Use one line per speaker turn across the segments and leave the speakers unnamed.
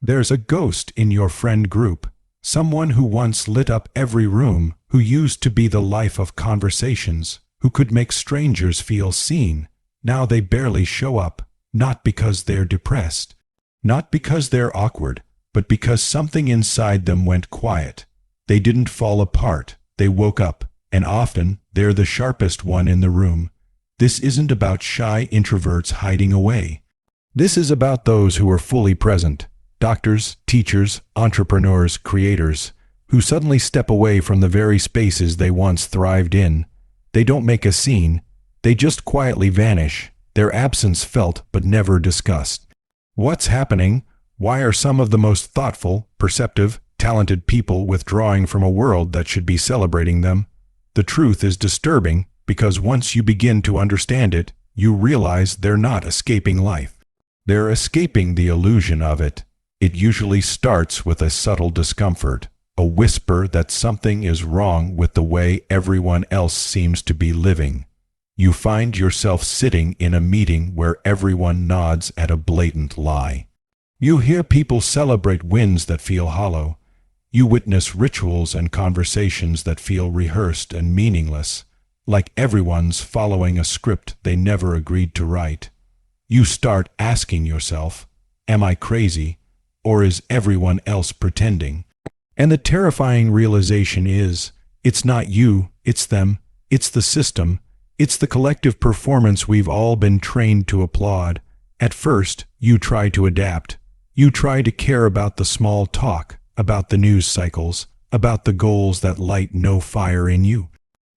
There's a ghost in your friend group, someone who once lit up every room, who used to be the life of conversations, who could make strangers feel seen. Now they barely show up, not because they're depressed, not because they're awkward, but because something inside them went quiet. They didn't fall apart, they woke up, and often they're the sharpest one in the room. This isn't about shy introverts hiding away. This is about those who are fully present. Doctors, teachers, entrepreneurs, creators, who suddenly step away from the very spaces they once thrived in. They don't make a scene, they just quietly vanish, their absence felt but never discussed. What's happening? Why are some of the most thoughtful, perceptive, talented people withdrawing from a world that should be celebrating them? The truth is disturbing, because once you begin to understand it, you realize they're not escaping life. They're escaping the illusion of it. It usually starts with a subtle discomfort, a whisper that something is wrong with the way everyone else seems to be living. You find yourself sitting in a meeting where everyone nods at a blatant lie. You hear people celebrate wins that feel hollow. You witness rituals and conversations that feel rehearsed and meaningless, like everyone's following a script they never agreed to write. You start asking yourself, am I crazy? Or is everyone else pretending? And the terrifying realization is, it's not you, it's them, it's the system, it's the collective performance we've all been trained to applaud. At first, you try to adapt. You try to care about the small talk, about the news cycles, about the goals that light no fire in you.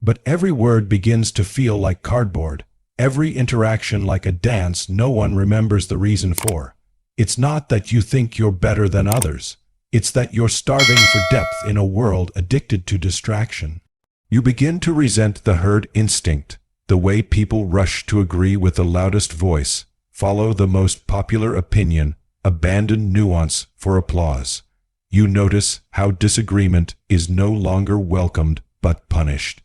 But every word begins to feel like cardboard, every interaction like a dance no one remembers the reason for. It's not that you think you're better than others. It's that you're starving for depth in a world addicted to distraction. You begin to resent the herd instinct, the way people rush to agree with the loudest voice, follow the most popular opinion, abandon nuance for applause. You notice how disagreement is no longer welcomed but punished.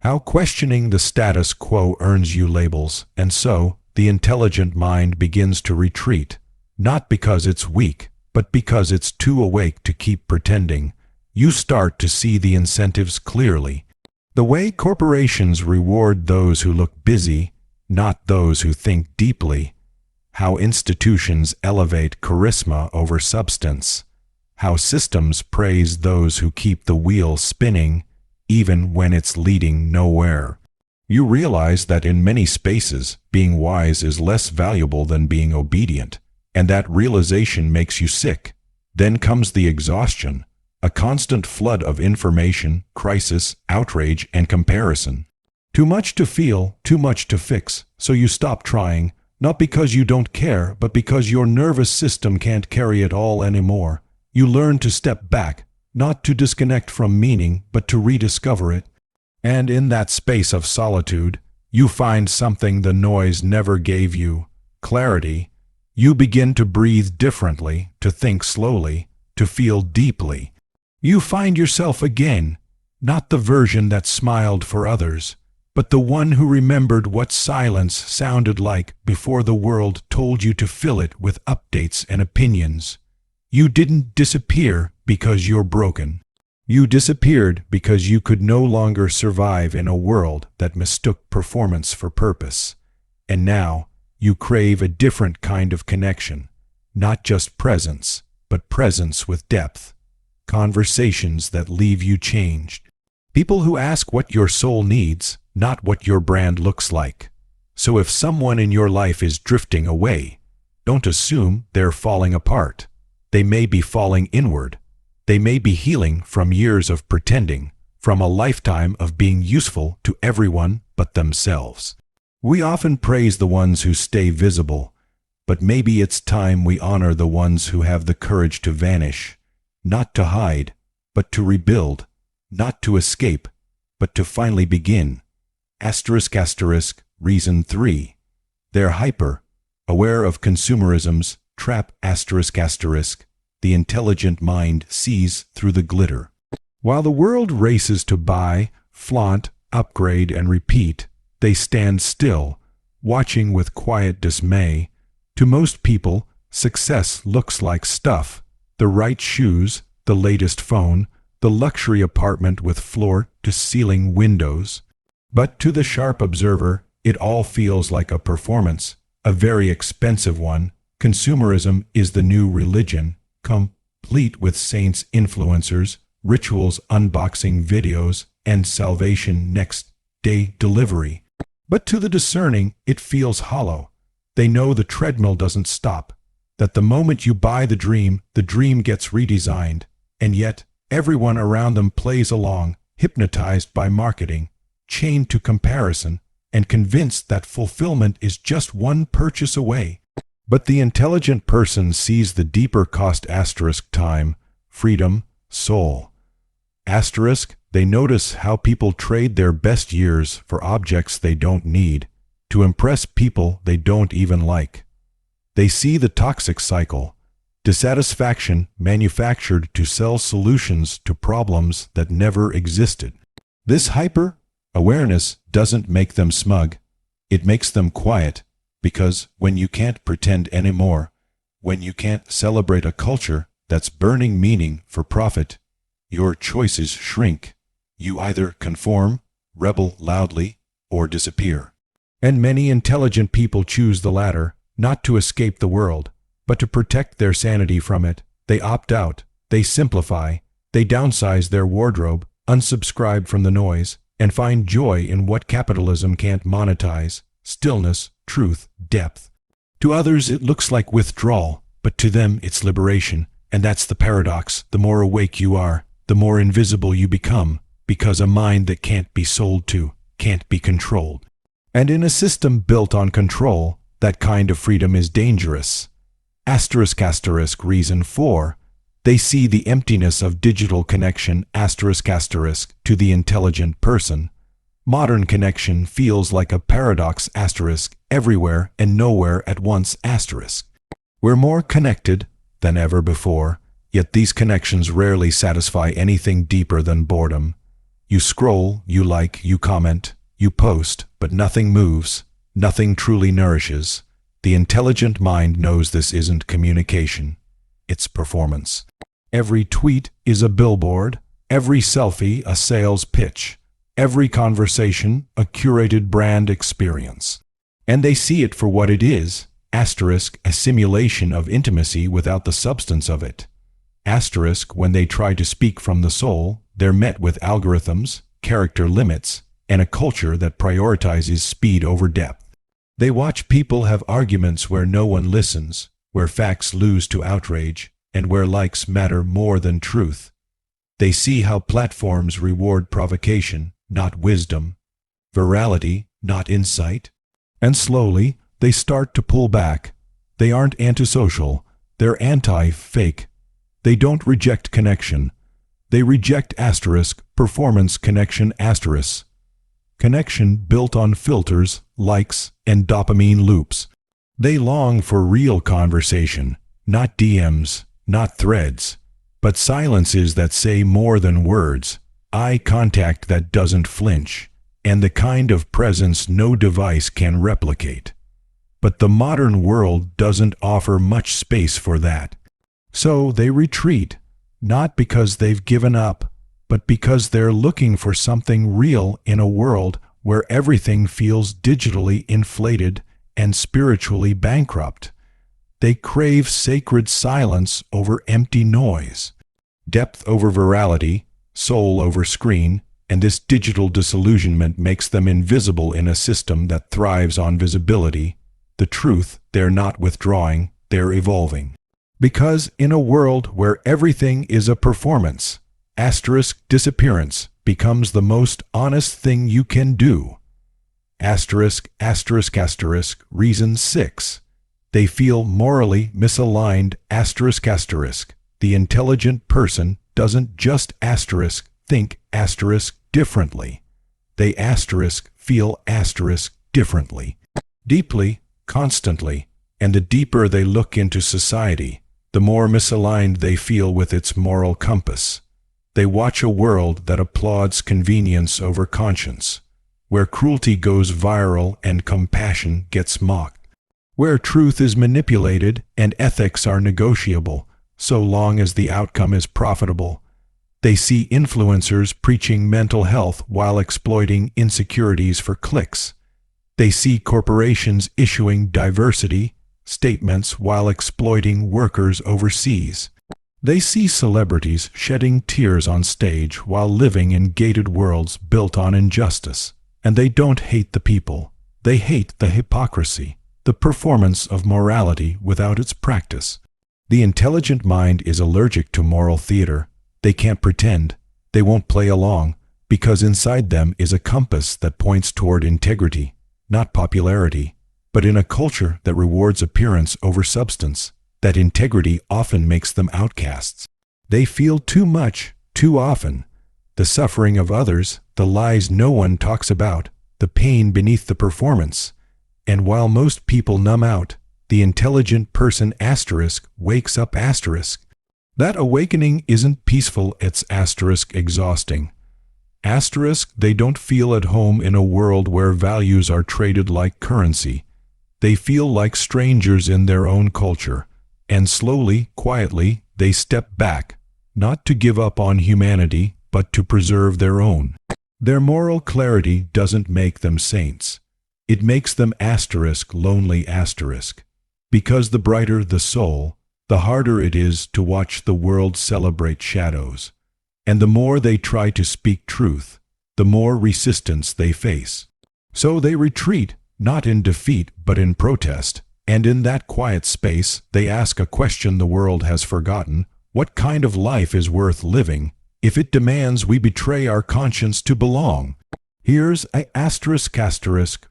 How questioning the status quo earns you labels, and so the intelligent mind begins to retreat. Not because it's weak, but because it's too awake to keep pretending. You start to see the incentives clearly. The way corporations reward those who look busy, not those who think deeply. How institutions elevate charisma over substance. How systems praise those who keep the wheel spinning, even when it's leading nowhere. You realize that in many spaces, being wise is less valuable than being obedient. And that realization makes you sick. Then comes the exhaustion, a constant flood of information, crisis, outrage, and comparison. Too much to feel, too much to fix, so you stop trying, not because you don't care, but because your nervous system can't carry it all anymore. You learn to step back, not to disconnect from meaning, but to rediscover it. And in that space of solitude, you find something the noise never gave you, clarity. You begin to breathe differently, to think slowly, to feel deeply. You find yourself again, not the version that smiled for others, but the one who remembered what silence sounded like before the world told you to fill it with updates and opinions. You didn't disappear because you're broken. You disappeared because you could no longer survive in a world that mistook performance for purpose. And now, you crave a different kind of connection, not just presence, but presence with depth. Conversations that leave you changed. People who ask what your soul needs, not what your brand looks like. So if someone in your life is drifting away, don't assume they're falling apart. They may be falling inward. They may be healing from years of pretending, from a lifetime of being useful to everyone but themselves. We often praise the ones who stay visible, but maybe it's time we honor the ones who have the courage to vanish, not to hide, but to rebuild, not to escape, but to finally begin. Reason 3. They're hyper, aware of consumerism's trap. The intelligent mind sees through the glitter. While the world races to buy, flaunt, upgrade, and repeat, they stand still, watching with quiet dismay. To most people, success looks like stuff, the right shoes, the latest phone, the luxury apartment with floor-to-ceiling windows. But to the sharp observer, it all feels like a performance, a very expensive one. Consumerism is the new religion, complete with saints, influencers, rituals, unboxing videos, and salvation next-day delivery. But to the discerning, it feels hollow. They know the treadmill doesn't stop, that the moment you buy the dream gets redesigned, and yet everyone around them plays along, hypnotized by marketing, chained to comparison, and convinced that fulfillment is just one purchase away. But the intelligent person sees the deeper cost * time, freedom, soul. They notice how people trade their best years for objects they don't need, to impress people they don't even like. They see the toxic cycle, dissatisfaction manufactured to sell solutions to problems that never existed. This hyper-awareness doesn't make them smug, it makes them quiet, because when you can't pretend anymore, when you can't celebrate a culture that's burning meaning for profit, your choices shrink. You either conform, rebel loudly, or disappear. And many intelligent people choose the latter, not to escape the world, but to protect their sanity from it. They opt out, they simplify, they downsize their wardrobe, unsubscribe from the noise, and find joy in what capitalism can't monetize: stillness, truth, depth. To others it looks like withdrawal, but to them it's liberation, and that's the paradox. The more awake you are, the more invisible you become, because a mind that can't be sold to can't be controlled. And in a system built on control, that kind of freedom is dangerous. ***, reason 4. They see the emptiness of digital connection ***, to the intelligent person. Modern connection feels like a paradox ***, everywhere and nowhere at once ***. We're more connected than ever before, yet these connections rarely satisfy anything deeper than boredom. You scroll, you like, you comment, you post, but nothing moves, nothing truly nourishes. The intelligent mind knows this isn't communication, it's performance. Every tweet is a billboard, every selfie a sales pitch, every conversation a curated brand experience. And they see it for what it is, ***, a simulation of intimacy without the substance of it. ***, when they try to speak from the soul, they're met with algorithms, character limits, and a culture that prioritizes speed over depth. They watch people have arguments where no one listens, where facts lose to outrage, and where likes matter more than truth. They see how platforms reward provocation, not wisdom, virality, not insight. And slowly, they start to pull back. They aren't antisocial, they're anti-fake. They don't reject connection. They reject * performance connection ***. Connection built on filters, likes, and dopamine loops. They long for real conversation, not DMs, not threads, but silences that say more than words, eye contact that doesn't flinch, and the kind of presence no device can replicate. But the modern world doesn't offer much space for that. So they retreat, not because they've given up, but because they're looking for something real in a world where everything feels digitally inflated and spiritually bankrupt. They crave sacred silence over empty noise, depth over virality, soul over screen, and this digital disillusionment makes them invisible in a system that thrives on visibility. The truth, they're not withdrawing, they're evolving. Because in a world where everything is a performance, * disappearance becomes the most honest thing you can do. ***, reason 6. They feel morally misaligned ***. The intelligent person doesn't just * think * differently. They * feel * differently. Deeply, constantly, and the deeper they look into society, the more misaligned they feel with its moral compass. They watch a world that applauds convenience over conscience, where cruelty goes viral and compassion gets mocked, where truth is manipulated and ethics are negotiable. so long as the outcome is profitable. They see influencers preaching mental health while exploiting insecurities for clicks. They see corporations issuing diversity statements while exploiting workers overseas. They see celebrities shedding tears on stage while living in gated worlds built on injustice. And they don't hate the people. They hate the hypocrisy, the performance of morality without its practice. The intelligent mind is allergic to moral theater. They can't pretend. They won't play along, because inside them is a compass that points toward integrity, not popularity. But in a culture that rewards appearance over substance, that integrity often makes them outcasts. They feel too much, too often. The suffering of others, the lies no one talks about, the pain beneath the performance. And while most people numb out, the intelligent person wakes up . That awakening isn't peaceful, it's exhausting. They don't feel at home in a world where values are traded like currency. They feel like strangers in their own culture. And slowly, quietly, they step back, not to give up on humanity, but to preserve their own. Their moral clarity doesn't make them saints. It makes them lonely . Because the brighter the soul, the harder it is to watch the world celebrate shadows. And the more they try to speak truth, the more resistance they face. So they retreat, not in defeat but in protest. And in that quiet space, they ask a question the world has forgotten: what kind of life is worth living if it demands we betray our conscience to belong? Here's a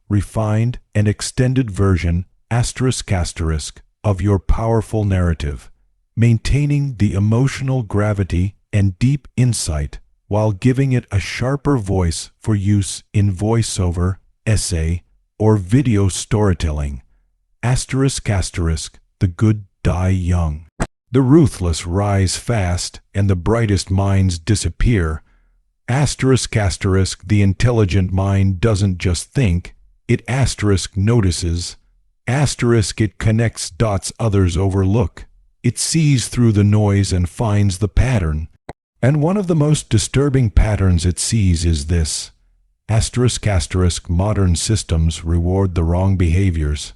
refined and extended version of your powerful narrative, maintaining the emotional gravity and deep insight while giving it a sharper voice for use in voiceover, essay, or video storytelling. The good die young. The ruthless rise fast, and the brightest minds disappear. The intelligent mind doesn't just think, it notices. It connects dots others overlook. It sees through the noise and finds the pattern. And one of the most disturbing patterns it sees is this: modern systems reward the wrong behaviors.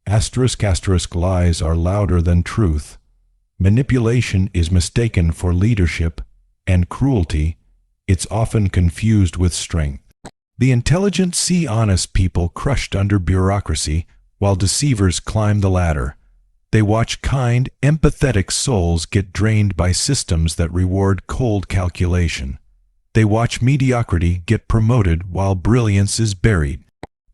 Lies are louder than truth. Manipulation is mistaken for leadership, and cruelty, it's often confused with strength. The intelligent see honest people crushed under bureaucracy, while deceivers climb the ladder. They watch kind, empathetic souls get drained by systems that reward cold calculation. They watch mediocrity get promoted while brilliance is buried.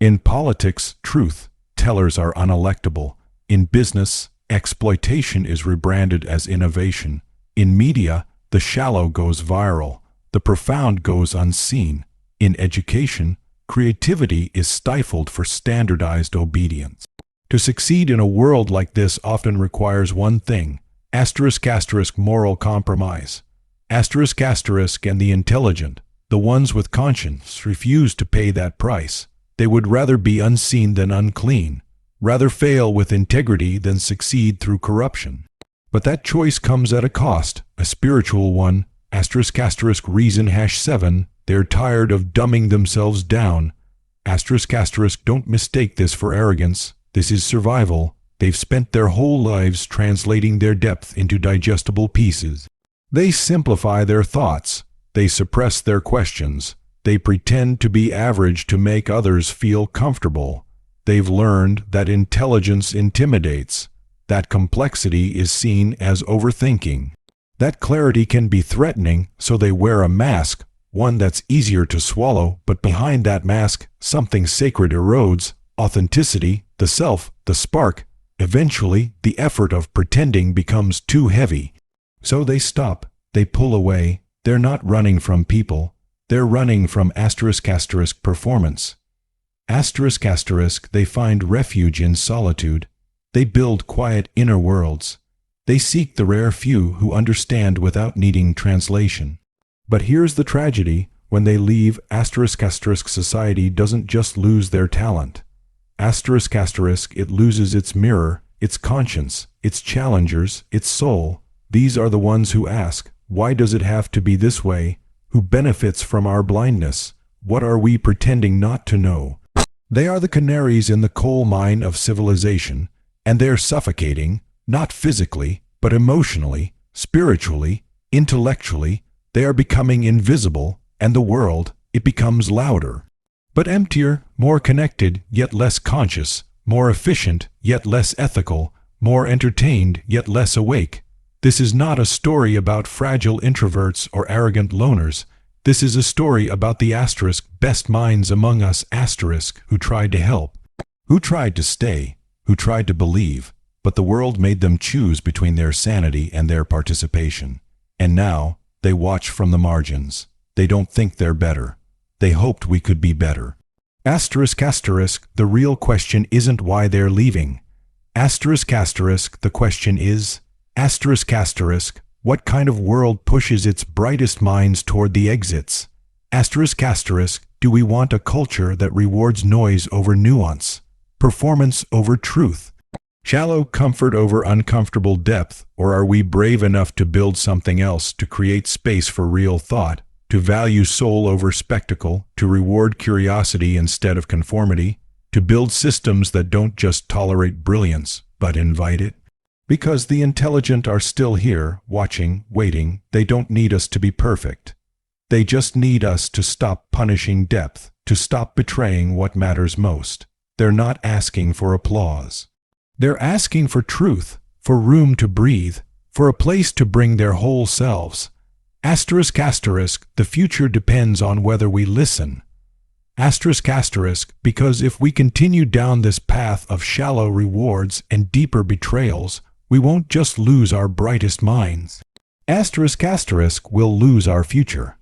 In politics, truth tellers are unelectable. In business, exploitation is rebranded as innovation. In media, the shallow goes viral. The profound goes unseen. In education, creativity is stifled for standardized obedience. To succeed in a world like this often requires one thing: moral compromise. And the intelligent, the ones with conscience, refuse to pay that price. They would rather be unseen than unclean, rather fail with integrity than succeed through corruption. But that choice comes at a cost, a spiritual one. Reason #7, they're tired of dumbing themselves down. Don't mistake this for arrogance. This is survival. They've spent their whole lives translating their depth into digestible pieces. They simplify their thoughts. They suppress their questions. They pretend to be average to make others feel comfortable. They've learned that intelligence intimidates, that complexity is seen as overthinking, that clarity can be threatening, so they wear a mask, one that's easier to swallow, but behind that mask, something sacred erodes: authenticity, the self, the spark. Eventually, the effort of pretending becomes too heavy. So they stop, they pull away. They're not running from people. They're running from performance. They find refuge in solitude. They build quiet inner worlds. They seek the rare few who understand without needing translation. But here's the tragedy: when they leave, society doesn't just lose their talent. It loses its mirror, its conscience, its challengers, its soul. These are the ones who ask, why does it have to be this way? Who benefits from our blindness? What are we pretending not to know? They are the canaries in the coal mine of civilization, and they're suffocating, not physically, but emotionally, spiritually, intellectually. They are becoming invisible, and the world, it becomes louder, but emptier, more connected, yet less conscious, more efficient, yet less ethical, more entertained, yet less awake. This is not a story about fragile introverts or arrogant loners. This is a story about the best minds among us who tried to help, who tried to stay, who tried to believe, but the world made them choose between their sanity and their participation. And now, they watch from the margins. They don't think they're better. They hoped we could be better. The real question isn't why they're leaving. The question is, what kind of world pushes its brightest minds toward the exits? Do we want a culture that rewards noise over nuance, performance over truth, shallow comfort over uncomfortable depth, or are we brave enough to build something else, to create space for real thought, to value soul over spectacle, to reward curiosity instead of conformity, to build systems that don't just tolerate brilliance, but invite it? Because the intelligent are still here, watching, waiting. They don't need us to be perfect. They just need us to stop punishing depth, to stop betraying what matters most. They're not asking for applause. They're asking for truth, for room to breathe, for a place to bring their whole selves. The future depends on whether we listen. Because if we continue down this path of shallow rewards and deeper betrayals, we won't just lose our brightest minds. We'll lose our future.